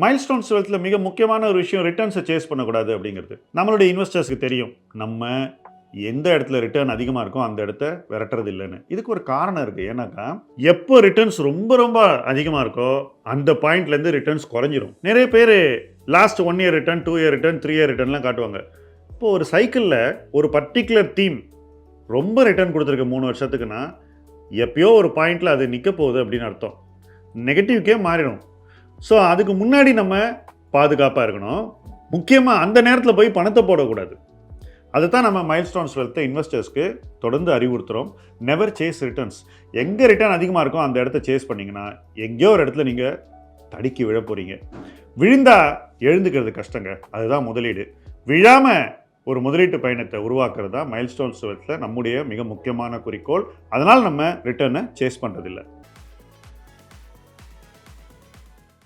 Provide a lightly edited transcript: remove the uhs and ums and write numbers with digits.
Milestones வெல்த்தில் மிக முக்கியமான ஒரு விஷயம் ரிட்டர்ன்ஸை சேஸ் பண்ணக்கூடாது அப்படிங்கிறது. நம்மளுடைய இன்வெஸ்டர்ஸ்க்கு தெரியும், நம்ம எந்த இடத்துல ரிட்டர்ன் அதிகமாக இருக்கோ அந்த இடத்த விரட்டுறது இல்லைன்னு. இதுக்கு ஒரு காரணம் இருக்குது. ஏன்னாக்கா எப்போ ரிட்டர்ன்ஸ் ரொம்ப ரொம்ப அதிகமாக இருக்கோ அந்த பாயிண்ட்லேருந்து ரிட்டர்ன்ஸ் குறைஞ்சிரும். நிறைய பேர் last 1 year return, 2 year return, 3 year ரிட்டர்ன்லாம் காட்டுவாங்க. இப்போ ஒரு சைக்கிளில் ஒரு பர்டிகுலர் தீம் ரொம்ப ரிட்டர்ன் கொடுத்துருக்கு 3 வருஷத்துக்குன்னா எப்பயோ ஒரு பாயிண்டில் அது நிற்க போகுது அப்படின்னு அர்த்தம். நெகட்டிவ்க்கே மாறிடும். ஸோ அதுக்கு முன்னாடி நம்ம பாதுகாப்பாக இருக்கணும். முக்கியமாக அந்த நேரத்தில் போய் பணத்தை போடக்கூடாது. அதுதான் நம்ம மைல்ஸ்டோன்ஸ் வெல்த்தை இன்வெஸ்டர்ஸ்க்கு தொடர்ந்து அறிவுறுத்துகிறோம். Never chase returns. எங்கே ரிட்டர்ன் அதிகமாக இருக்கோ அந்த இடத்த சேஸ் பண்ணிங்கன்னா எங்கேயோ ஒரு இடத்துல நீங்கள் தடுக்கி விழ போகிறீங்க. விழுந்தா எழுந்துக்கிறது கஷ்டங்க. அதுதான் முதலீடு. விழாமல் ஒரு முதலீட்டு பயணத்தை உருவாக்குறது தான் மைல்ஸ்டோன்ஸ் வெல்த்தில் நம்முடைய மிக முக்கியமான குறிக்கோள். அதனால் நம்ம ரிட்டர்னை சேஸ் பண்ணுறதில்லை.